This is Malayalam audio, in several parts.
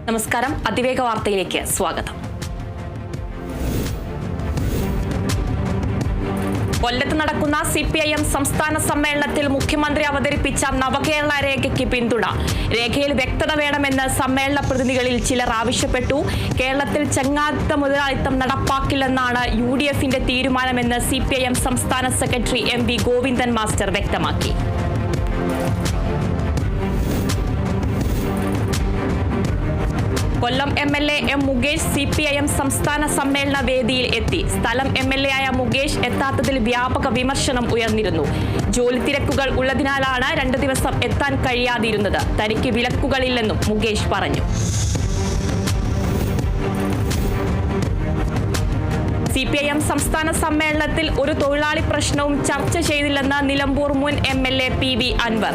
നമസ്കാരം. അതിവേഗ വാർത്തയിലേക്ക് സ്വാഗതം. കൊല്ലത്ത് നടക്കുന്ന CPIM സംസ്ഥാന സമ്മേളനത്തിൽ മുഖ്യമന്ത്രി അവതരിപ്പിച്ച നവകേരള രേഖയ്ക്ക് പിന്തുണ. രേഖയിൽ വ്യക്തത വേണമെന്ന് സമ്മേളന പ്രതിനിധികളിൽ ചിലർ ആവശ്യപ്പെട്ടു. കേരളത്തിൽ ചങ്ങാത്ത മുതലാളിത്തം നടപ്പാക്കില്ലെന്നാണ് UDFന്റെ തീരുമാനമെന്ന് CPIM സംസ്ഥാന സെക്രട്ടറി MV ഗോവിന്ദൻ മാസ്റ്റർ വ്യക്തമാക്കി. കൊല്ലം MLA M മുകേഷ് CPIM സംസ്ഥാന സമ്മേളന വേദിയിൽ എത്തി. സ്ഥലം MLA ആയ മുകേഷ് എത്താത്തതിൽ വ്യാപക വിമർശനം ഉയർന്നിരുന്നു. ജോലി തിരക്കുകൾ ഉള്ളതിനാലാണ് 2 ദിവസം എത്താൻ കഴിയാതിരുന്നത്. തനിക്ക് വിലക്കുകളില്ലെന്നും മുകേഷ് പറഞ്ഞു. CPIM സംസ്ഥാന സമ്മേളനത്തിൽ ഒരു തൊഴിലാളി പ്രശ്നവും ചർച്ച ചെയ്തില്ലെന്ന് നിലമ്പൂർ മുൻ MLA PV അൻവർ.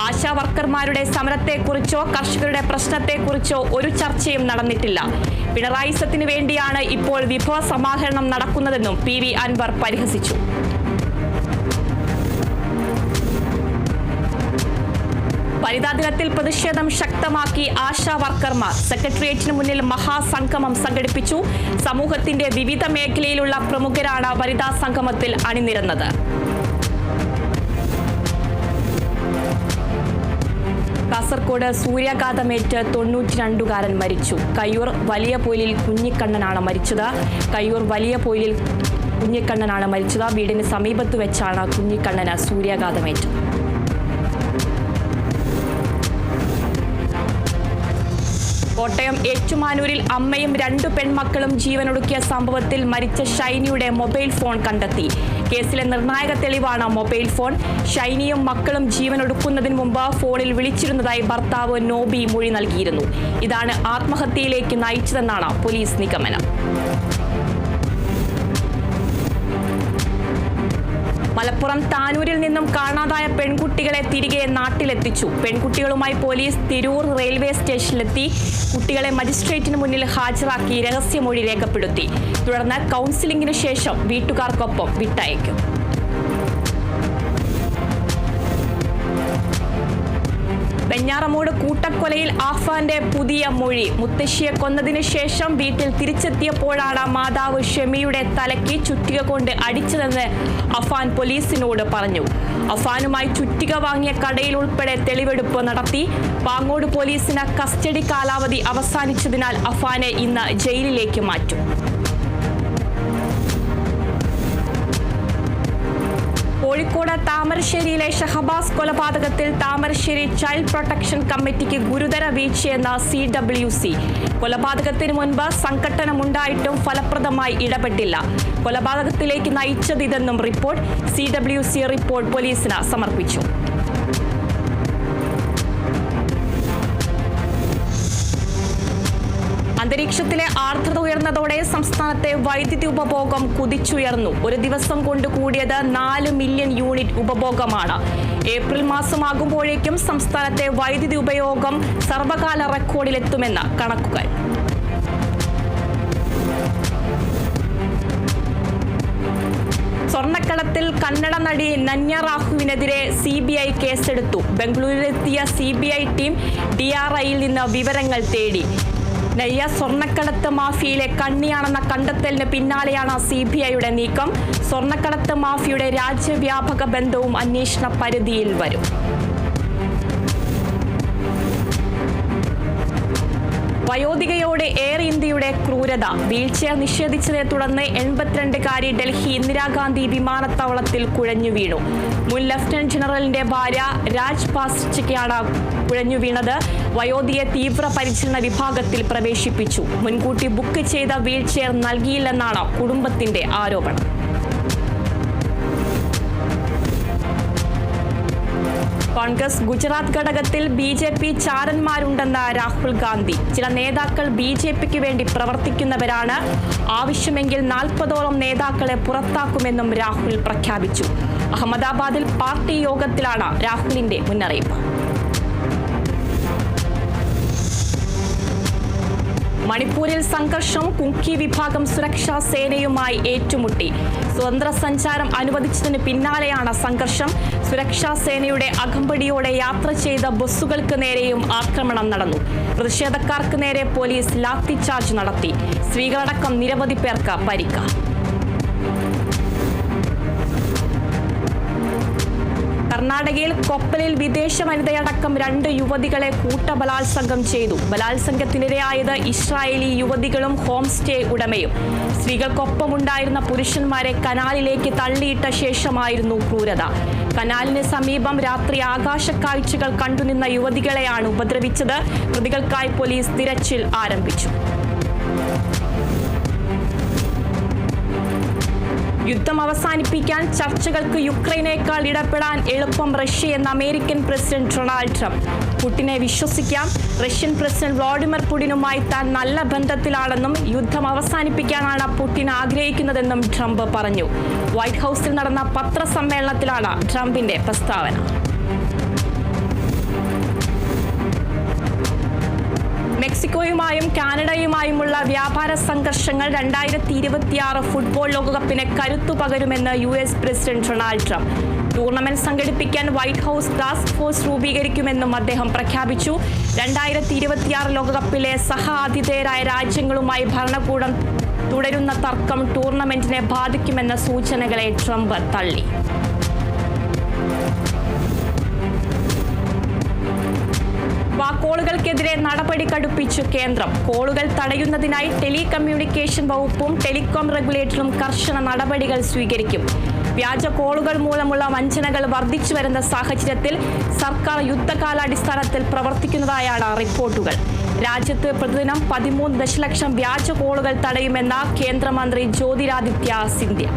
ആശാ വർക്കർമാരുടെ സമരത്തെക്കുറിച്ചോ കർഷകരുടെ പ്രശ്നത്തെക്കുറിച്ചോ ഒരു ചർച്ചയും നടന്നിട്ടില്ല. പിണറായിസത്തിന് വേണ്ടിയാണ് ഇപ്പോൾ വിഭവ സമാഹരണം നടക്കുന്നതെന്നും PV അൻവർ പരിഹസിച്ചു. വനിതാ ദിനത്തിൽ പ്രതിഷേധം ശക്തമാക്കി ആശാ വർക്കർമാർ. സെക്രട്ടേറിയറ്റിന് മുന്നിൽ മഹാസംഗമം സംഘടിപ്പിച്ചു. സമൂഹത്തിന്റെ വിവിധ മേഖലയിലുള്ള പ്രമുഖരാണ് വനിതാ സംഗമത്തിൽ അണിനിരന്നത്. കാസർഗോഡ് സൂര്യാഘാതമേറ്റ് 92കാരൻ മരിച്ചു. കയ്യൂർ വലിയ പൊയിലിൽ കുഞ്ഞിക്കണ്ണനാണ് മരിച്ചത്. വീടിന് സമീപത്ത് വെച്ചാണ് കുഞ്ഞിക്കണ്ണന് സൂര്യാഘാതമേറ്റത്. കോട്ടയം ഏറ്റുമാനൂരിൽ അമ്മയും 2 പെൺമക്കളും ജീവനൊടുക്കിയ സംഭവത്തിൽ മരിച്ച ഷൈനിയുടെ മൊബൈൽ ഫോൺ കണ്ടെത്തി. കേസിലെ നിർണായക തെളിവാണ് മൊബൈൽ ഫോൺ. ഷൈനിയും മക്കളും ജീവനൊടുക്കുന്നതിന് മുമ്പ് ഫോണിൽ വിളിച്ചിരുന്നതായി ഭർത്താവ് നോബി മൊഴി നൽകിയിരുന്നു. ഇതാണ് ആത്മഹത്യയിലേക്ക് നയിച്ചതെന്നാണ് പോലീസ് നിഗമനം. മലപ്പുറം താനൂരിൽ നിന്നും കാണാതായ പെൺകുട്ടികളെ തിരികെ നാട്ടിലെത്തിച്ചു. പെൺകുട്ടികളുമായി പോലീസ് തിരൂർ റെയിൽവേ സ്റ്റേഷനിലെത്തി. കുട്ടികളെ മജിസ്ട്രേറ്റിന് മുന്നിൽ ഹാജരാക്കി രഹസ്യമൊഴി രേഖപ്പെടുത്തി. തുടർന്ന് കൗൺസിലിംഗിന് ശേഷം വീട്ടുകാർക്കൊപ്പം വിട്ടയക്കും. വെഞ്ഞാറമൂട് കൂട്ടക്കൊലയിൽ ആഫാന്റെ പുതിയ മൊഴി. മുത്തശ്ശിയെ കൊന്നതിന് ശേഷം വീട്ടിൽ തിരിച്ചെത്തിയപ്പോഴാണ് മാതാവ് ഷെമിയുടെ തലയ്ക്ക് ചുറ്റിക കൊണ്ട് അടിച്ചതെന്ന് അഫാൻ പോലീസിനോട് പറഞ്ഞു. അഫാനുമായി ചുറ്റിക വാങ്ങിയ കടയിൽ ഉൾപ്പെടെ തെളിവെടുപ്പ് നടത്തി. പാങ്ങോട് പോലീസിന് കസ്റ്റഡി കാലാവധി അവസാനിച്ചതിനാൽ അഫാനെ ഇന്ന് ജയിലിലേക്ക് മാറ്റും. കോഴിക്കോട് താമരശ്ശേരിയിലെ ഷഹബാസ് കൊലപാതകത്തിൽ താമരശ്ശേരി ചൈൽഡ് പ്രൊട്ടക്ഷൻ കമ്മിറ്റിക്ക് ഗുരുതര വീഴ്ചയെന്ന CWC. കൊലപാതകത്തിന് മുൻപ് സംഘട്ടനമുണ്ടായിട്ടും ഫലപ്രദമായി ഇടപെട്ടില്ല. കൊലപാതകത്തിലേക്ക് നയിച്ചതിതെന്നും റിപ്പോർട്ട്. CWC റിപ്പോർട്ട് പോലീസിന് സമർപ്പിച്ചു. അന്തരീക്ഷത്തിലെ ആർദ്രത ഉയർന്നതോടെ സംസ്ഥാനത്തെ വൈദ്യുതി ഉപഭോഗം കുതിച്ചുയർന്നു. ഒരു ദിവസം കൊണ്ട് കൂടിയത് 4 മില്യൺ യൂണിറ്റ് ഉപഭോഗമാണ്. ഏപ്രിൽ മാസമാകുമ്പോഴേക്കും സംസ്ഥാനത്തെ വൈദ്യുതി ഉപയോഗം സർവകാല റെക്കോർഡിലെത്തുമെന്ന് കണക്കുകൾ. സ്വർണ്ണക്കടത്തിൽ കന്നഡ നടി നന്യ റാഹുവിനെതിരെ CBI കേസെടുത്തു. ബംഗളൂരുവിലെത്തിയ CBI ടീം DRIയിൽ നിന്ന് വിവരങ്ങൾ തേടി. നയ്യ സ്വർണ്ണക്കടത്ത് മാഫിയയിലെ കണ്ണിയാണെന്ന കണ്ടെത്തലിന് പിന്നാലെയാണ് CBIയുടെ നീക്കം. സ്വർണ്ണക്കടത്ത് മാഫിയയുടെ രാജ്യവ്യാപക ബന്ധവും അന്വേഷണ പരിധിയിൽ വരും. വയോധികയോട് എയർ ഇന്ത്യയുടെ ക്രൂരത. വീൽചെയർ നിഷേധിച്ചതിനെ തുടർന്ന് 82കാരി ഡൽഹി ഇന്ദിരാഗാന്ധി വിമാനത്താവളത്തിൽ കുഴഞ്ഞു വീണു. മുൻ ലഫ്റ്റനന്റ് ജനറലിന്റെ ഭാര്യ രാജ് പാസ്ചയ്ക്കാണ് കുഴഞ്ഞു വീണത്. വയോധികയെ തീവ്ര പരിചരണ വിഭാഗത്തിൽ പ്രവേശിപ്പിച്ചു. മുൻകൂട്ടി ബുക്ക് ചെയ്ത വീൽചെയർ നൽകിയില്ലെന്നാണ് കുടുംബത്തിന്റെ ആരോപണം. കോൺഗ്രസ് ഗുജറാത്ത് ഘടകത്തിൽ BJP ചാരന്മാരുണ്ടെന്ന് രാഹുൽ ഗാന്ധി. ചില നേതാക്കൾ BJPക്ക് വേണ്ടി പ്രവർത്തിക്കുന്നവരാണ്. ആവശ്യമെങ്കിൽ 40ഓളം നേതാക്കളെ പുറത്താക്കുമെന്നും രാഹുൽ പ്രഖ്യാപിച്ചു. അഹമ്മദാബാദിൽ പാർട്ടി യോഗത്തിലാണ് രാഹുലിന്റെ മുന്നറിയിപ്പ്. മണിപ്പൂരിൽ സംഘർഷം. കുക്കി വിഭാഗം സുരക്ഷാ സേനയുമായി ഏറ്റുമുട്ടി. സ്വതന്ത്ര സഞ്ചാരം അനുവദിച്ചതിന് പിന്നാലെയാണ് സംഘർഷം. സുരക്ഷാ സേനയുടെ അകമ്പടിയോടെ യാത്ര ചെയ്ത ബസ്സുകൾക്ക് നേരെയും ആക്രമണം നടന്നു. പ്രതിഷേധക്കാർക്ക് നേരെ പോലീസ് ലാത്തിചാർജ് നടത്തി. സ്ത്രീകളടക്കം നിരവധി പേർക്ക് പരിക്ക്. കർണാടകയിൽ കൊപ്പലിൽ വിദേശ വനിതയടക്കം 2 യുവതികളെ കൂട്ടബലാത്സംഗം ചെയ്തു. ബലാത്സംഗത്തിനിരയായത് ഇസ്രായേലി യുവതികളും ഹോം സ്റ്റേ ഉടമയും. സ്ത്രീകൾക്കൊപ്പമുണ്ടായിരുന്ന പുരുഷന്മാരെ കനാലിലേക്ക് തള്ളിയിട്ട ശേഷമായിരുന്നു ക്രൂരത. കനാലിന് സമീപം രാത്രി ആകാശക്കാഴ്ചകൾ കണ്ടുനിന്ന യുവതികളെയാണ് ഉപദ്രവിച്ചത്. പ്രതികൾക്കായി പോലീസ് തിരച്ചിൽ ആരംഭിച്ചു. യുദ്ധം അവസാനിപ്പിക്കാൻ ചർച്ചകൾക്ക് യുക്രൈനേക്കാൾ ഇടപെടാൻ എളുപ്പം റഷ്യയെന്ന് അമേരിക്കൻ പ്രസിഡന്റ് ഡൊണാൾഡ് ട്രംപ്. പുടിനെ വിശ്വസിക്കാം. റഷ്യൻ പ്രസിഡന്റ് വ്ളാഡിമിർ പുടിനുമായി താൻ നല്ല ബന്ധത്തിലാണെന്നും യുദ്ധം അവസാനിപ്പിക്കാനാണ് പുടിൻ ആഗ്രഹിക്കുന്നതെന്നും ട്രംപ് പറഞ്ഞു. വൈറ്റ് ഹൌസിൽ നടന്ന പത്രസമ്മേളനത്തിലാണ് ട്രംപിന്റെ പ്രസ്താവന. മെക്സിക്കോയുമായും കാനഡയുമായുമുള്ള വ്യാപാര സംഘർഷങ്ങൾ 2026 ഫുട്ബോൾ ലോകകപ്പിന് കരുത്തു പകരുമെന്ന് US president Donald Trump. Tournament സംഘടിപ്പിക്കാൻ വൈറ്റ് ഹൌസ് ടാസ്ക് ഫോഴ്സ് രൂപീകരിക്കുമെന്നും അദ്ദേഹം പ്രഖ്യാപിച്ചു. 2026 ലോകകപ്പിലെ സഹ ആതിഥേയരായ രാജ്യങ്ങളുമായി ഭരണകൂടം തുടരുന്ന തർക്കം ടൂർണമെന്റിനെ ബാധിക്കുമെന്ന സൂചനകളെ ട്രംപ് തള്ളി. കോളുകൾക്കെതിരെ നടപടി കടുപ്പിച്ചു കേന്ദ്രം. കോളുകൾ തടയുന്നതിനായി ടെലികമ്മ്യൂണിക്കേഷൻ വകുപ്പും ടെലികോം റെഗുലേറ്ററും കർശന നടപടികൾ സ്വീകരിക്കും. വ്യാജ കോളുകൾ മൂലമുള്ള വഞ്ചനകൾ വർദ്ധിച്ചു വരുന്ന സാഹചര്യത്തിൽ സർക്കാർ യുദ്ധകാലാടിസ്ഥാനത്തിൽ പ്രവർത്തിക്കുന്നതായാണ് റിപ്പോർട്ടുകൾ. രാജ്യത്ത് പ്രതിദിനം 13 ദശലക്ഷം വ്യാജ കോളുകൾ തടയുമെന്ന കേന്ദ്രമന്ത്രി ജ്യോതിരാദിത്യ സിന്ധ്യ.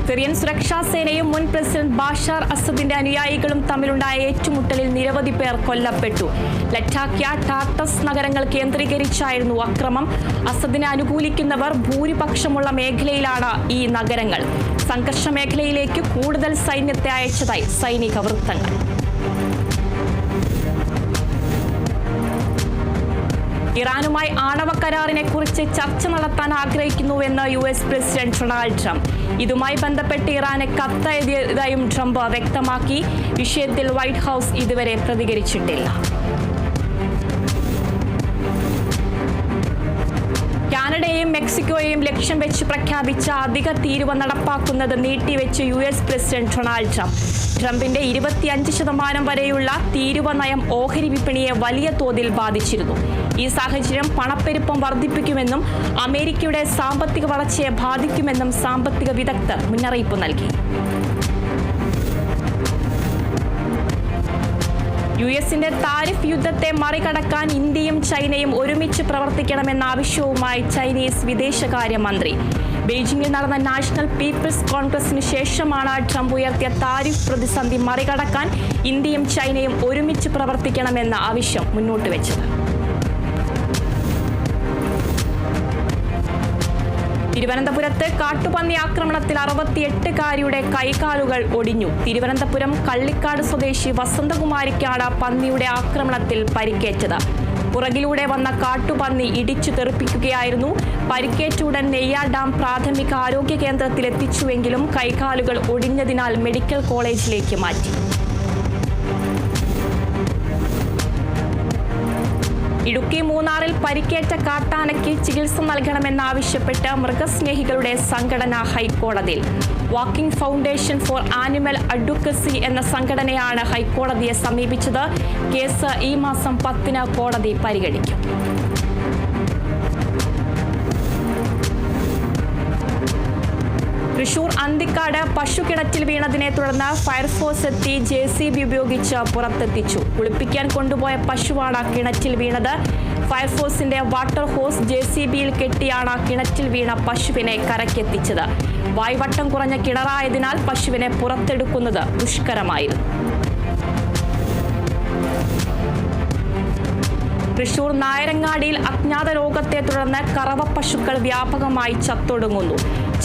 സിറിയൻ സുരക്ഷാ സേനയും മുൻ പ്രസിഡന്റ് ബാഷാർ അസദിന്റെ അനുയായികളും തമ്മിലുണ്ടായ ഏറ്റുമുട്ടലിൽ നിരവധി പേർ കൊല്ലപ്പെട്ടു. ലറ്റാക്യ, ടാർട്ടസ് നഗരങ്ങൾ കേന്ദ്രീകരിച്ചായിരുന്നു അക്രമം. അസദിനെ അനുകൂലിക്കുന്നവർ ഭൂരിപക്ഷമുള്ള മേഖലയിലാണ് ഈ നഗരങ്ങൾ. സംഘർഷ മേഖലയിലേക്ക് കൂടുതൽ സൈന്യത്തെ അയച്ചതായി സൈനിക വൃത്തങ്ങൾ. ഇറാനുമായി ആണവ കരാറിനെ കുറിച്ച് ചർച്ച നടത്താൻ ആഗ്രഹിക്കുന്നുവെന്ന് US പ്രസിഡന്റ് ഡൊണാൾഡ് ട്രംപ്. ഇതുമായി ബന്ധപ്പെട്ട് ഇറാന് കത്തെഴുതിയതായും ട്രംപ് വ്യക്തമാക്കി. വിഷയത്തിൽ വൈറ്റ് ഹൌസ് ഇതുവരെ പ്രതികരിച്ചിട്ടില്ല. കാനഡയെയും മെക്സിക്കോയെയും ലക്ഷ്യം വെച്ച് പ്രഖ്യാപിച്ച അധിക തീരുവ നടപ്പാക്കുന്നത് നീട്ടിവെച്ച് US പ്രസിഡന്റ് ഡൊണാൾഡ് ട്രംപ്. ട്രംപിന്റെ 25% വരെയുള്ള തീരുവ നയം ഓഹരി വിപണിയെ വലിയ തോതിൽ ബാധിച്ചിരുന്നു. ഈ സാഹചര്യം പണപ്പെരുപ്പം വർദ്ധിപ്പിക്കുമെന്നും അമേരിക്കയുടെ സാമ്പത്തിക വളർച്ചയെ ബാധിക്കുമെന്നും സാമ്പത്തിക വിദഗ്ധർ മുന്നറിയിപ്പ് നൽകി. US-ന്റെ താരിഫ് യുദ്ധത്തെ മറികടക്കാൻ ഇന്ത്യയും ചൈനയും ഒരുമിച്ച് പ്രവർത്തിക്കണമെന്ന ആവശ്യവുമായി ചൈനീസ് വിദേശകാര്യമന്ത്രി. ബെയ്ജിംഗിൽ നടന്ന നാഷണൽ പീപ്പിൾസ് കോൺഗ്രസിന് ശേഷമാണ് ട്രംപ് ഉയർത്തിയ താരിഫ് പ്രതിസന്ധി മറികടക്കാൻ ഇന്ത്യയും ചൈനയും ഒരുമിച്ച് പ്രവർത്തിക്കണമെന്ന ആവശ്യം മുന്നോട്ട് വെച്ചത്. തിരുവനന്തപുരത്ത് കാട്ടുപന്നി ആക്രമണത്തിൽ 68-കാരിയുടെ കൈകാലുകൾ ഒടിഞ്ഞു. തിരുവനന്തപുരം കള്ളിക്കാട് സ്വദേശി വസന്തകുമാരിക്കാണ് പന്നിയുടെ ആക്രമണത്തിൽ പരിക്കേറ്റത്. പുറകിലൂടെ വന്ന കാട്ടുപന്നി ഇടിച്ചു തെറിപ്പിക്കുകയായിരുന്നു. പരിക്കേറ്റ ഉടൻ നെയ്യാർ ഡാം പ്രാഥമിക ആരോഗ്യ കേന്ദ്രത്തിൽ എത്തിച്ചുവെങ്കിലും കൈകാലുകൾ ഒടിഞ്ഞതിനാൽ മെഡിക്കൽ കോളേജിലേക്ക് മാറ്റി. ഇടുക്കി മൂന്നാറിൽ പരിക്കേറ്റ കാട്ടാനയ്ക്ക് ചികിത്സ നൽകണമെന്നാവശ്യപ്പെട്ട് മൃഗസ്നേഹികളുടെ സംഘടന ഹൈക്കോടതിയിൽ. Walking foundation four animal advocacy എന്ന സംഘടനയാണ് ഹൈക്കോടതിയെ സമീപിച്ചത്. കേസ് ഈ മാസം 10-ന് കോടതി പരിഗണിക്കും. തൃശൂർ അന്തിക്കാട് പശുകിണറ്റിൽ വീണതിനെ തുടർന്ന് ഫയർഫോഴ്സ് എത്തി JCB ഉപയോഗിച്ച് പുറത്തെത്തിച്ചു. കുളിപ്പിക്കാൻ കൊണ്ടുപോയ പശുവാണ് കിണറ്റിൽ വീണത്. ഫയർഫോഴ്സിന്റെ വാട്ടർ ഹോസ് JCBയിൽ കെട്ടിയാണ് കിണറ്റിൽ വീണ പശുവിനെ കരക്കെത്തിച്ചത്. വായ്വട്ടം കുറഞ്ഞ കിണറായതിനാൽ പശുവിനെ പുറത്തെടുക്കുന്നത് ദുഷ്കരമായിരുന്നു. തൃശൂർ നായരങ്ങാടിയിൽ അജ്ഞാത രോഗത്തെ തുടർന്ന് കറവ പശുക്കൾ വ്യാപകമായി ചത്തൊടുങ്ങുന്നു.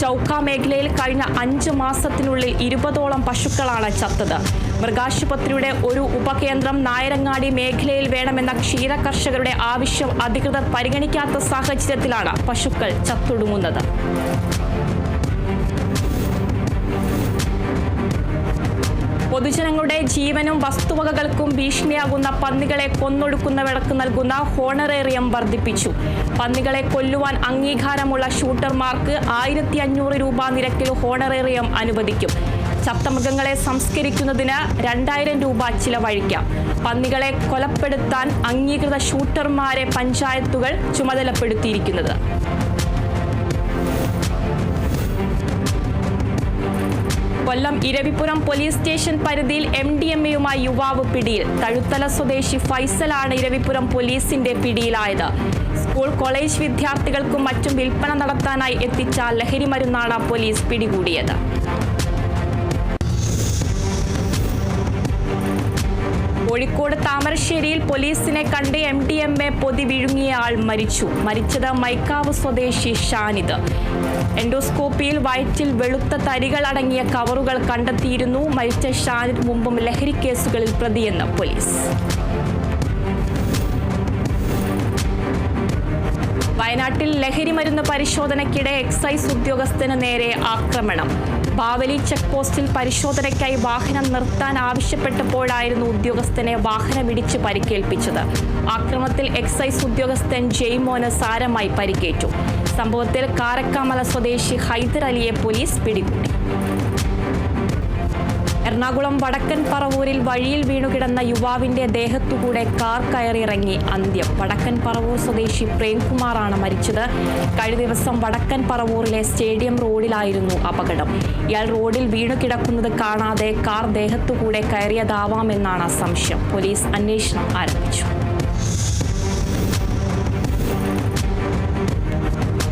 ചൗക്ക മേഖലയിൽ കഴിഞ്ഞ 5 മാസത്തിനുള്ളിൽ 20ഓളം പശുക്കളാണ് ചത്തത്. മൃഗാശുപത്രിയുടെ ഒരു ഉപകേന്ദ്രം നായരങ്ങാടി മേഖലയിൽ വേണമെന്ന ക്ഷീര കർഷകരുടെ ആവശ്യം അധികൃതർ പരിഗണിക്കാത്ത സാഹചര്യത്തിലാണ് പശുക്കൾ ചത്തൊടുങ്ങുന്നത്. പൊതുജനങ്ങളുടെ ജീവനും വസ്തുവകകൾക്കും ഭീഷണിയാകുന്ന പന്നികളെ കൊന്നൊടുക്കുന്നവർക്ക് നൽകുന്ന ഹോണറേറിയം വർദ്ധിപ്പിച്ചു. പന്നികളെ കൊല്ലുവാൻ അംഗീകാരമുള്ള ഷൂട്ടർമാർക്ക് 1500 രൂപ നിരക്കിൽ ഹോണറേറിയം അനുവദിക്കും. ചത്തമൃഗങ്ങളെ സംസ്കരിക്കുന്നതിന് 2000 രൂപ ചിലവഴിക്കാം. പന്നികളെ കൊലപ്പെടുത്താൻ അംഗീകൃത ഷൂട്ടർമാരെ പഞ്ചായത്തുകൾ ചുമതലപ്പെടുത്തിയിരിക്കുന്നത്. കൊല്ലം ഇരവിപുരം പോലീസ് സ്റ്റേഷൻ പരിധിയിൽ MDMAയുമായി യുവാവ് പിടിയിൽ. തഴുത്തല സ്വദേശി ഫൈസലാണ് ഇരവിപുരം പോലീസിന്റെ പിടിയിലായത്. സ്കൂൾ കോളേജ് വിദ്യാർത്ഥികൾക്കും മറ്റും വിൽപ്പന നടത്താനായി എത്തിച്ച ലഹരി മരുന്നാണ് പോലീസ് പിടികൂടിയത്. കോഴിക്കോട് താമരശ്ശേരിയിൽ പോലീസിനെ കണ്ട് MDMA പൊതി വിഴുങ്ങിയ ആൾ മരിച്ചു. മരിച്ചത് മൈക്കാവ് സ്വദേശി ഷാനിദ്. എൻഡോസ്കോപ്പിയിൽ വയറ്റിൽ വെളുത്ത തരികൾ അടങ്ങിയ കവറുകൾ കണ്ടെത്തിയിരുന്നു. മരിച്ച ഷാനിദ് മുമ്പും ലഹരി കേസുകളിൽ പ്രതിയെന്ന് പോലീസ്. വയനാട്ടിൽ ലഹരി മരുന്ന് പരിശോധനയ്ക്കിടെ എക്സൈസ് ഉദ്യോഗസ്ഥന് നേരെ ആക്രമണം. ബാവലി ചെക്ക് പോസ്റ്റിൽ പരിശോധനയ്ക്കായി വാഹനം നിർത്താൻ ആവശ്യപ്പെട്ടപ്പോഴായിരുന്നു ഉദ്യോഗസ്ഥനെ വാഹനമിടിച്ച് പരിക്കേൽപ്പിച്ചത്. ആക്രമണത്തിൽ എക്സൈസ് ഉദ്യോഗസ്ഥൻ ജെയ്മോന് സാരമായി പരിക്കേറ്റു. സംഭവത്തിൽ കാരക്കാമല സ്വദേശി ഹൈദർ അലിയെ പോലീസ് പിടികൂടി. എറണാകുളം വടക്കൻ പറവൂരിൽ വഴിയിൽ വീണുകിടന്ന യുവാവിന്റെ ദേഹത്തുകൂടെ കാർ കയറിയിറങ്ങി അന്ത്യം. വടക്കൻ പറവൂർ സ്വദേശി പ്രേംകുമാറാണ് മരിച്ചത്. കഴിഞ്ഞ ദിവസം വടക്കൻ പറവൂരിലെ സ്റ്റേഡിയം റോഡിലായിരുന്നു അപകടം. ഇയാൾ റോഡിൽ വീണുകിടക്കുന്നത് കാണാതെ കാർ ദേഹത്തുകൂടെ കയറിയതാവാമെന്നാണ് സംശയം. പോലീസ് അന്വേഷണം ആരംഭിച്ചു.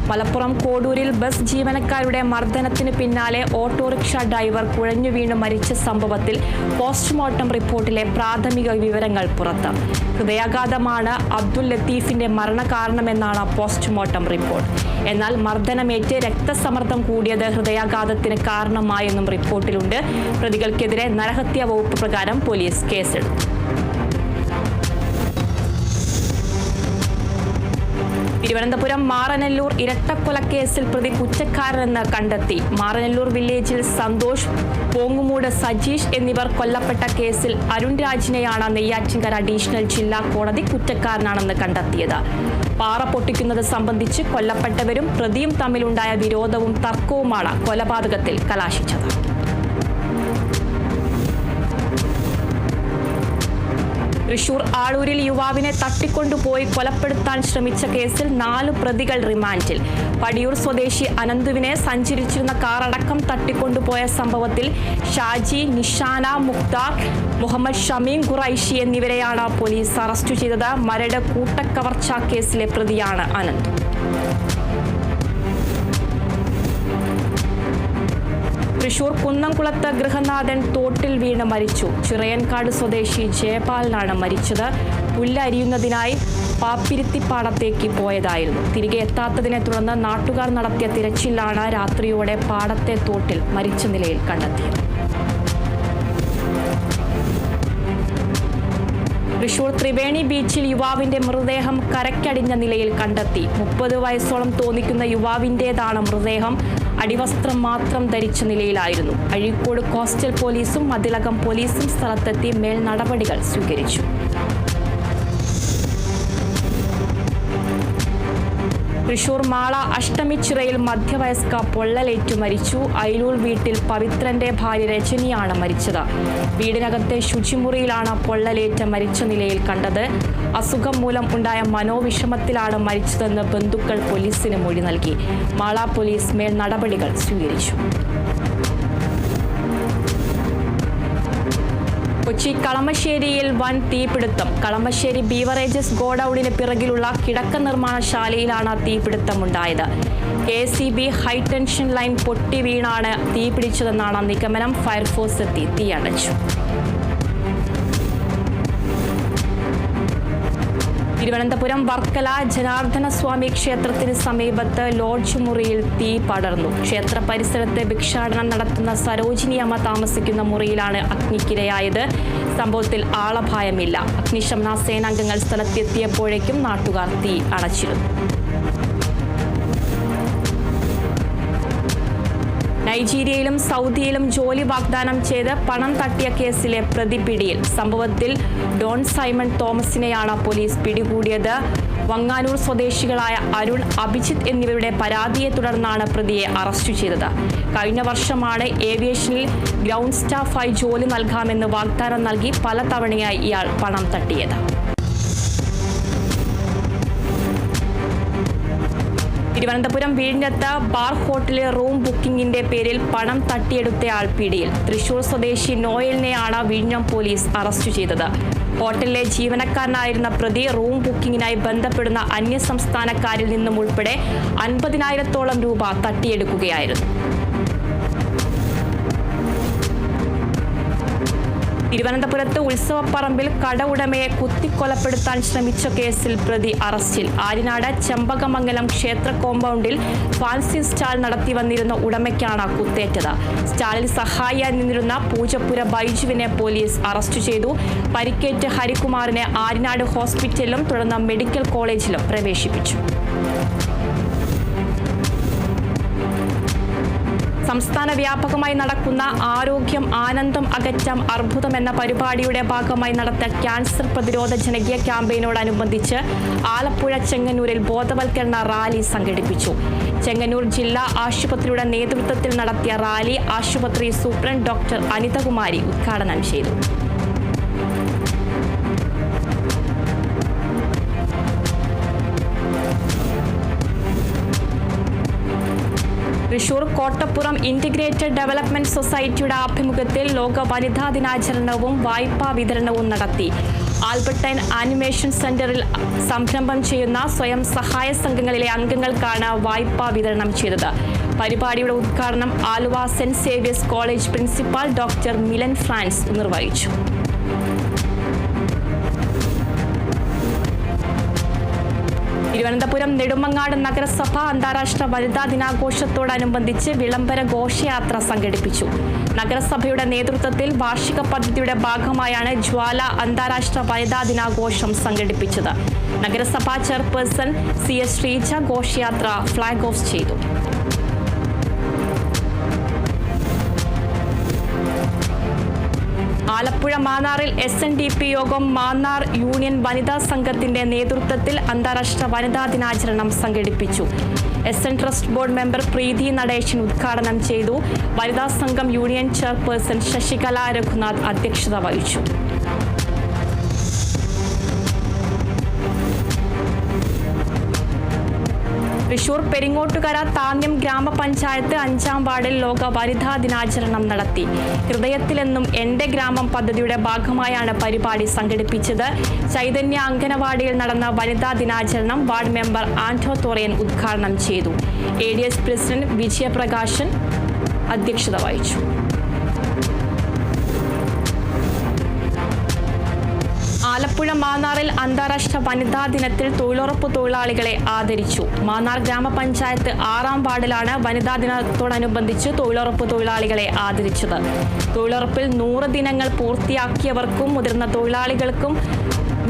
മലപ്പുറം കോഡൂരിൽ ബസ് ജീവനക്കാരുടെ മർദ്ദനത്തിന് പിന്നാലെ ഓട്ടോറിക്ഷ ഡ്രൈവർ കുഴഞ്ഞു വീണ് മരിച്ച സംഭവത്തിൽ പോസ്റ്റ്മോർട്ടം റിപ്പോർട്ടിലെ പ്രാഥമിക വിവരങ്ങൾ പുറത്ത്. ഹൃദയാഘാതമാണ് അബ്ദുൽ ലത്തീഫിന്റെ മരണകാരണമെന്നാണ് പോസ്റ്റ്മോർട്ടം റിപ്പോർട്ട്. എന്നാൽ മർദ്ദനമേറ്റ് രക്തസമ്മർദ്ദം കൂടിയത് ഹൃദയാഘാതത്തിന് കാരണമായെന്നും റിപ്പോർട്ടിലുണ്ട്. പ്രതികൾക്കെതിരെ നരഹത്യാ വകുപ്പ് പ്രകാരം പോലീസ് കേസെടുത്തു. തിരുവനന്തപുരം മാറനല്ലൂർ ഇരട്ടക്കൊലക്കേസിൽ പ്രതി കുറ്റക്കാരനെന്ന് കണ്ടെത്തി. മാറനല്ലൂർ വില്ലേജിൽ സന്തോഷ്, പോങ്ങുമൂട് സജീഷ് എന്നിവർ കൊല്ലപ്പെട്ട കേസിൽ അരുൺ രാജിനെയാണ് നെയ്യാറ്റിൻകര അഡീഷണൽ ജില്ലാ കോടതി കുറ്റക്കാരനാണെന്ന് കണ്ടെത്തിയത്. പാറ പൊട്ടിക്കുന്നത് സംബന്ധിച്ച് കൊല്ലപ്പെട്ടവരും പ്രതിയും തമ്മിലുണ്ടായ വിരോധവും തർക്കവുമാണ് കൊലപാതകത്തിൽ കലാശിച്ചത്. തൃശൂർ ആളൂരിൽ യുവാവിനെ തട്ടിക്കൊണ്ടുപോയി കൊലപ്പെടുത്താൻ ശ്രമിച്ച കേസിൽ 4 പ്രതികൾ റിമാൻഡിൽ. പടിയൂർ സ്വദേശി അനന്തുവിനെ സഞ്ചരിച്ചിരുന്ന കാറടക്കം തട്ടിക്കൊണ്ടുപോയ സംഭവത്തിൽ ഷാജി, നിഷാന, മുക്താർ, മുഹമ്മദ് ഷമീം ഖുറൈഷി എന്നിവരെയാണ് പോലീസ് അറസ്റ്റ് ചെയ്തത്. മരട് കൂട്ടക്കവർച്ചാ കേസിലെ പ്രതിയാണ് അനന്ത്. തൃശൂർ കുന്നംകുളത്ത് ഗൃഹനാഥൻ തോട്ടിൽ വീണ് മരിച്ചു. ചിറയൻകാട് സ്വദേശി ജയപാലനാണ് മരിച്ചത്. പുല്ലരിയുന്നതിനായി പാപ്പിരുത്തിപ്പാടത്തേക്ക് പോയതായിരുന്നു. തിരികെ എത്താത്തതിനെ തുടർന്ന് നാട്ടുകാർ നടത്തിയ തിരച്ചിലാണ് രാത്രിയോടെ പാടത്തെ തോട്ടിൽ മരിച്ച നിലയിൽ കണ്ടെത്തിയത്. തൃശൂർ ത്രിവേണി ബീച്ചിൽ യുവാവിന്റെ മൃതദേഹം കരയ്ക്കടിഞ്ഞ നിലയിൽ കണ്ടെത്തി. 30 വയസ്സോളം തോന്നിക്കുന്ന യുവാവിൻ്റേതാണ് മൃതദേഹം. അടിവസ്ത്രം മാത്രം ധരിച്ച നിലയിലായിരുന്നു. അഴീക്കോട് കോസ്റ്റൽ പോലീസും മതിലകം പോലീസും സ്ഥലത്തെത്തി മേൽ നടപടികൾ സ്വീകരിച്ചു. തൃശൂർ മാള അഷ്ടമിച്ചിറയിൽ മധ്യവയസ്ക പൊള്ളലേറ്റു മരിച്ചു. അയിലൂർ വീട്ടിൽ പവിത്രന്റെ ഭാര്യ രജനിയാണ് മരിച്ചത്. വീടിനകത്തെ ശുചിമുറിയിലാണ് പൊള്ളലേറ്റ് മരിച്ച നിലയിൽ കണ്ടത്. അസുഖം മൂലം ഉണ്ടായ മനോവിഷമത്തിലാണ് മരിച്ചതെന്ന് ബന്ധുക്കൾ പോലീസിന് മൊഴി നൽകി. മാള പോലീസ് മേൽ നടപടികൾ സ്വീകരിച്ചു. കൊച്ചി കളമശ്ശേരിയിൽ വൻ തീപിടുത്തം. കളമശ്ശേരി ബീവറേജസ് ഗോഡൌണിന് പിറകിലുള്ള കിടക്ക നിർമ്മാണശാലയിലാണ് തീപിടുത്തമുണ്ടായത്. KCB ഹൈടെൻഷൻ ലൈൻ പൊട്ടി വീണാണ് തീപിടിച്ചതെന്നാണ് നിഗമനം. ഫയർഫോഴ്സ് എത്തി തീയണച്ചു. തിരുവനന്തപുരം വർക്കല ജനാർദ്ദനസ്വാമി ക്ഷേത്രത്തിന് സമീപത്ത് ലോഡ്ജ് മുറിയിൽ തീ പടർന്നു. ക്ഷേത്ര പരിസരത്ത് ഭിക്ഷാടനം നടത്തുന്ന സരോജിനി അമ്മ താമസിക്കുന്ന മുറിയിലാണ് അഗ്നിക്കിരയായത്. സംഭവത്തിൽ ആളപായമില്ല. അഗ്നിശമന സേനാംഗങ്ങൾ സ്ഥലത്തെത്തിയപ്പോഴേക്കും നാട്ടുകാർ തീ അണച്ചിരുന്നു. നൈജീരിയയിലും സൗദിയിലും ജോലി വാഗ്ദാനം ചെയ്ത് പണം തട്ടിയ കേസിലെ പ്രതി പിടിയിൽ. സംഭവത്തിൽ ഡോൺ സൈമൺ തോമസിനെയാണ് പോലീസ് പിടികൂടിയത്. വങ്ങാനൂർ സ്വദേശികളായ അരുൺ, അഭിജിത്ത് എന്നിവരുടെ പരാതിയെ തുടർന്നാണ് പ്രതിയെ അറസ്റ്റ് ചെയ്തത്. കഴിഞ്ഞ വർഷമാണ് ഏവിയേഷനിൽ ഗ്രൗണ്ട് സ്റ്റാഫായി ജോലി നൽകാമെന്ന് വാഗ്ദാനം നൽകി പലതവണയായി ഇയാൾ പണം തട്ടിയത്. തിരുവനന്തപുരം വീടിനടുത്ത് ബാർ ഹോട്ടലിലെ റൂം ബുക്കിംഗിന്റെ പേരിൽ പണം തട്ടിയെടുത്തയാൾ പിടിയിൽ. തൃശൂർ സ്വദേശി നോയലിനെയാണ് വിഴിഞ്ഞം പോലീസ് അറസ്റ്റ് ചെയ്തത്. ഹോട്ടലിലെ ജീവനക്കാരനായിരുന്ന പ്രതി റൂം ബുക്കിംഗിനായി ബന്ധപ്പെടുന്ന അന്യസംസ്ഥാനക്കാരിൽ നിന്നും ഉൾപ്പെടെ 50,000-ഓളം രൂപ തട്ടിയെടുക്കുകയായിരുന്നു. തിരുവനന്തപുരത്ത് ഉത്സവപ്പറമ്പിൽ കട ഉടമയെ കുത്തിക്കൊലപ്പെടുത്താൻ ശ്രമിച്ച കേസിൽ പ്രതി അറസ്റ്റിൽ. ആര്യനാട് ചെമ്പകമംഗലം ക്ഷേത്ര കോമ്പൗണ്ടിൽ ഫാൻസി സ്റ്റാൾ നടത്തി വന്നിരുന്ന ഉടമയ്ക്കാണ് കുത്തേറ്റത്. സ്റ്റാളിൽ സഹായിയായി നിന്നിരുന്ന പൂജപ്പുര ബൈജുവിനെ പോലീസ് അറസ്റ്റ് ചെയ്തു. പരിക്കേറ്റ ഹരികുമാറിനെ ആര്യനാട് ഹോസ്പിറ്റലിലും തുടർന്ന് മെഡിക്കൽ കോളേജിലും പ്രവേശിപ്പിച്ചു. സംസ്ഥാന വ്യാപകമായി നടക്കുന്ന ആരോഗ്യം ആനന്ദം അകറ്റാം അർബുദം എന്ന പരിപാടിയുടെ ഭാഗമായി നടത്തിയ ക്യാൻസർ പ്രതിരോധ ജനകീയ ക്യാമ്പയിനോടനുബന്ധിച്ച് ആലപ്പുഴ ചെങ്ങന്നൂരിൽ ബോധവൽക്കരണ റാലി സംഘടിപ്പിച്ചു. ചെങ്ങന്നൂർ ജില്ലാ ആശുപത്രിയുടെ നേതൃത്വത്തിൽ നടത്തിയ റാലി ആശുപത്രി സൂപ്രണ്ട് ഡോക്ടർ അനിതകുമാരി ഉദ്ഘാടനം ചെയ്തു. തൃശൂർ കോട്ടപ്പുറം ഇന്റഗ്രേറ്റഡ് ഡെവലപ്മെന്റ് സൊസൈറ്റിയുടെ ആഭിമുഖ്യത്തിൽ ലോക വനിതാ ദിനാചരണവും വായ്പാ വിതരണവും നടത്തി. ആൽബർട്ടൈൻ ആനിമേഷൻ സെന്ററിൽ സംരംഭം ചെയ്യുന്ന സ്വയം സഹായ സംഘങ്ങളിലെ അംഗങ്ങൾക്കാണ് വായ്പാ വിതരണം ചെയ്തത്. പരിപാടിയുടെ ഉദ്ഘാടനം Aluva saint Xavier's college principal doctor Milan France നിർവഹിച്ചു. തിരുവനന്തപുരം നെടുമങ്ങാട് നഗരസഭ അന്താരാഷ്ട്ര വനിതാ ദിനാഘോഷത്തോടനുബന്ധിച്ച് വിളംബര ഘോഷയാത്ര സംഘടിപ്പിച്ചു. നഗരസഭയുടെ നേതൃത്വത്തിൽ വാർഷിക പദ്ധതിയുടെ ഭാഗമായാണ് ജ്വാല അന്താരാഷ്ട്ര വനിതാ ദിനാഘോഷം സംഘടിപ്പിച്ചത്. നഗരസഭാ ചെയർപേഴ്സൺ CS ശ്രീജ ഘോഷയാത്ര ഫ്ളാഗ് ഓഫ് ചെയ്തു. ആലപ്പുഴ മാന്നാറിൽ SNDP യോഗം മാന്നാർ യൂണിയൻ വനിതാ സംഘത്തിന്റെ നേതൃത്വത്തിൽ അന്താരാഷ്ട്ര വനിതാ ദിനാചരണം സംഘടിപ്പിച്ചു. SN ട്രസ്റ്റ് ബോർഡ് മെമ്പർ പ്രീതി നടേശൻ ഉദ്ഘാടനം ചെയ്തു. വനിതാ സംഘം യൂണിയൻ ചെയർപേഴ്സൺ ശശികല രഘുനാഥ് അധ്യക്ഷത വഹിച്ചു. തൃശൂർ പെരിങ്ങോട്ടുകര താന്യം ഗ്രാമപഞ്ചായത്ത് 5-ാം വാർഡിൽ ലോക വനിതാ ദിനാചരണം നടത്തി. ഹൃദയത്തിലെന്നും എന്റെ ഗ്രാമം പദ്ധതിയുടെ ഭാഗമായാണ് പരിപാടി സംഘടിപ്പിച്ചത്. ചൈതന്യ അംഗനവാടിയിൽ നടന്ന വനിതാ ദിനാചരണം വാർഡ് മെമ്പർ ആന്റോ തോറയൻ ഉദ്ഘാടനം ചെയ്തു. ADS പ്രസിഡന്റ് വിജയപ്രകാശൻ അധ്യക്ഷത വഹിച്ചു. ആലപ്പുഴ മാന്നാറിൽ അന്താരാഷ്ട്ര വനിതാ ദിനത്തിൽ തൊഴിലുറപ്പ് തൊഴിലാളികളെ ആദരിച്ചു. മാന്നാർ ഗ്രാമപഞ്ചായത്ത് 6-ാം വാർഡിലാണ് വനിതാ ദിനത്തോടനുബന്ധിച്ച് തൊഴിലുറപ്പ് തൊഴിലാളികളെ ആദരിച്ചത്. തൊഴിലുറപ്പിൽ 100 ദിനങ്ങൾ പൂർത്തിയാക്കിയവർക്കും മുതിർന്ന തൊഴിലാളികൾക്കും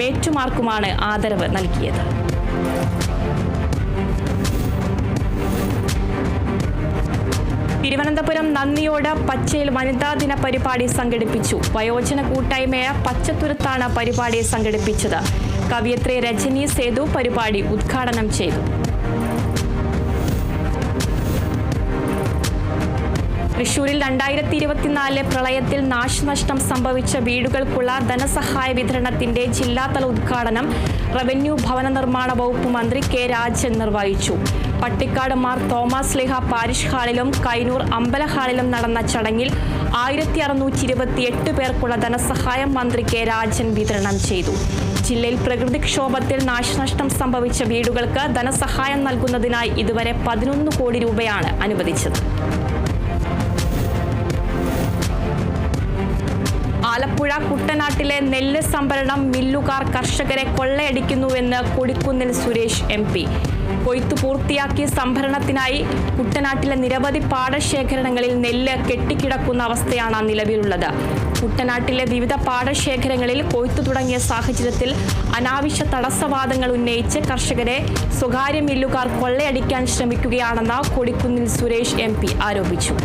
മേറ്റുമാർക്കുമാണ് ആദരവ് നൽകിയത്. തിരുവനന്തപുരം നന്ദിയോട് പച്ചയിൽ വനിതാ ദിന പരിപാടി സംഘടിപ്പിച്ചു. വയോജന കൂട്ടായ്മയായ പച്ചത്തുരുത്താണ് പരിപാടി സംഘടിപ്പിച്ചത്. കവയിത്രി രജനി സേതു പരിപാടി ഉദ്ഘാടനം ചെയ്തു. തൃശൂരിൽ 2024 പ്രളയത്തിൽ നാശനഷ്ടം സംഭവിച്ച വീടുകൾക്കുള്ള ധനസഹായ വിതരണത്തിന്റെ ജില്ലാതല ഉദ്ഘാടനം റവന്യൂ ഭവന നിർമ്മാണ വകുപ്പ് മന്ത്രി K. രാജൻ നിർവഹിച്ചു. പട്ടിക്കാട് മാർ തോമസ് ലീഹ പാരിഷ് ഹാളിലും കൈനൂർ അമ്പല ഹാളിലും നടന്ന ചടങ്ങിൽ 1628 പേർക്കുള്ള ധനസഹായം മന്ത്രി K. രാജൻ വിതരണം ചെയ്തു. ജില്ലയിൽ പ്രകൃതിക്ഷോഭത്തിൽ നാശനഷ്ടം സംഭവിച്ച വീടുകൾക്ക് ധനസഹായം നൽകുന്നതിനായി ഇതുവരെ 11 കോടി രൂപയാണ് അനുവദിച്ചത്. ആലപ്പുഴ കുട്ടനാട്ടിലെ നെല്ല് സംഭരണം മില്ലുകാർ കർഷകരെ കൊള്ളയടിക്കുന്നുവെന്ന് കൊടിക്കുന്നിൽ സുരേഷ് MP. കൊയ്ത്തു പൂർത്തിയാക്കി സംഭരണത്തിനായി കുട്ടനാട്ടിലെ നിരവധി പാടശേഖരണങ്ങളിൽ നെല്ല് കെട്ടിക്കിടക്കുന്ന അവസ്ഥയാണ് നിലവിലുള്ളത്. കുട്ടനാട്ടിലെ വിവിധ പാടശേഖരങ്ങളിൽ കൊയ്ത്തു തുടങ്ങിയ സാഹചര്യത്തിൽ അനാവശ്യ തടസ്സവാദങ്ങൾ ഉന്നയിച്ച് കർഷകരെ സ്വകാര്യ മില്ലുകാർ കൊള്ളയടിക്കാൻ ശ്രമിക്കുകയാണെന്ന് കൊടിക്കുന്നിൽ സുരേഷ് MP ആരോപിച്ചു.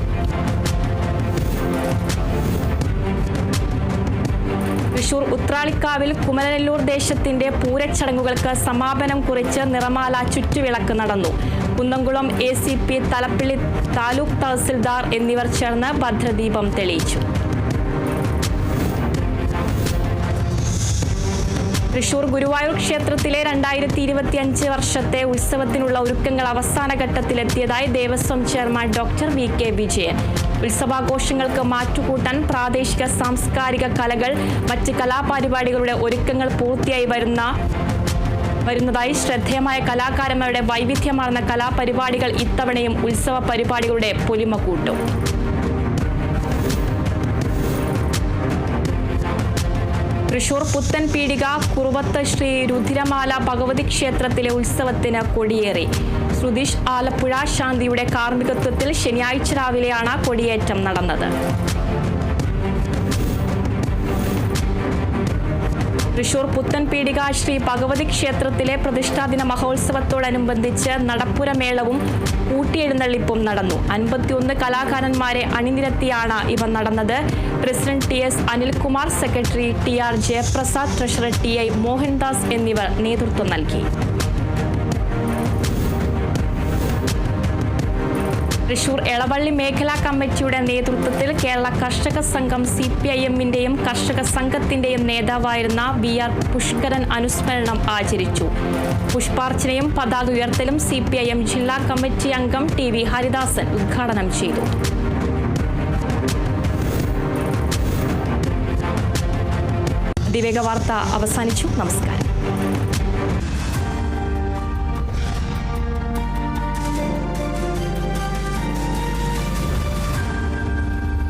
തൃശൂർ ഉത്രാളിക്കാവിൽ കുമരനെല്ലൂർ ദേശത്തിന്റെ പൂരച്ചടങ്ങുകൾക്ക് സമാപനം കുറിച്ച് നിറമാല ചുറ്റുവിളക്ക് നടന്നു. കുന്നംകുളം ACP, തലപ്പിള്ളി താലൂക്ക് തഹസിൽദാർ എന്നിവർ ചേർന്ന് ഭദ്രദീപം തെളിയിച്ചു. തൃശൂർ ഗുരുവായൂർ ക്ഷേത്രത്തിലെ 2025 വർഷത്തെ ഉത്സവത്തിനുള്ള ഒരുക്കങ്ങൾ അവസാന ഘട്ടത്തിലെത്തിയതായി Devaswom chairman doctor VK Vijayan. ഉത്സവാഘോഷങ്ങൾക്ക് മാറ്റുകൂട്ടാൻ പ്രാദേശിക സാംസ്കാരിക കലകൾ, മറ്റ് കലാപരിപാടികളുടെ ഒരുക്കങ്ങൾ പൂർത്തിയായി വരുന്നതായി ശ്രദ്ധേയമായ കലാകാരന്മാരുടെ വൈവിധ്യമാർന്ന കലാപരിപാടികൾ ഇത്തവണയും ഉത്സവ പരിപാടികളുടെ പൊലിമ കൂട്ടും. തൃശൂർ പുത്തൻ പീടിക കുറുവത്ത് ശ്രീ രുദ്രമാല ഭഗവതി ക്ഷേത്രത്തിലെ ഉത്സവത്തിന് കൊടിയേറി. ശ്രുതിഷ് ആലപ്പുഴ ശാന്തിയുടെ കാർമ്മികത്വത്തിൽ ശനിയാഴ്ച രാവിലെയാണ് കൊടിയേറ്റം നടന്നത്. തൃശൂർ പുത്തൻ പീടിക ശ്രീ ഭഗവതി ക്ഷേത്രത്തിലെ പ്രതിഷ്ഠാദിന മഹോത്സവത്തോടനുബന്ധിച്ച് നടപ്പുരമേളവും കൂട്ടിയെഴുന്നള്ളിപ്പും നടന്നു. 51 കലാകാരന്മാരെ അണിനിരത്തിയാണ് ഇവ നടന്നത്. President TS Anilkumar, secretary TR Jayaprasad, treasurer TI Mohandas എന്നിവർ നേതൃത്വം നൽകി. തൃശൂർ എളവള്ളി മേഖലാ കമ്മിറ്റിയുടെ നേതൃത്വത്തിൽ കേരള കർഷക സംഘം CPIM-ന്റെയും കർഷക സംഘത്തിന്റെയും നേതാവായിരുന്ന VR പുഷ്കരൻ അനുസ്മരണം ആചരിച്ചു. പുഷ്പാർച്ചനയും പതാക ഉയർത്തലും CPIM ജില്ലാ കമ്മിറ്റി അംഗം TV ഹരിദാസൻ ഉദ്ഘാടനം ചെയ്തു. അതിവേഗ വാർത്ത അവസാനിച്ചു. നമസ്കാരം.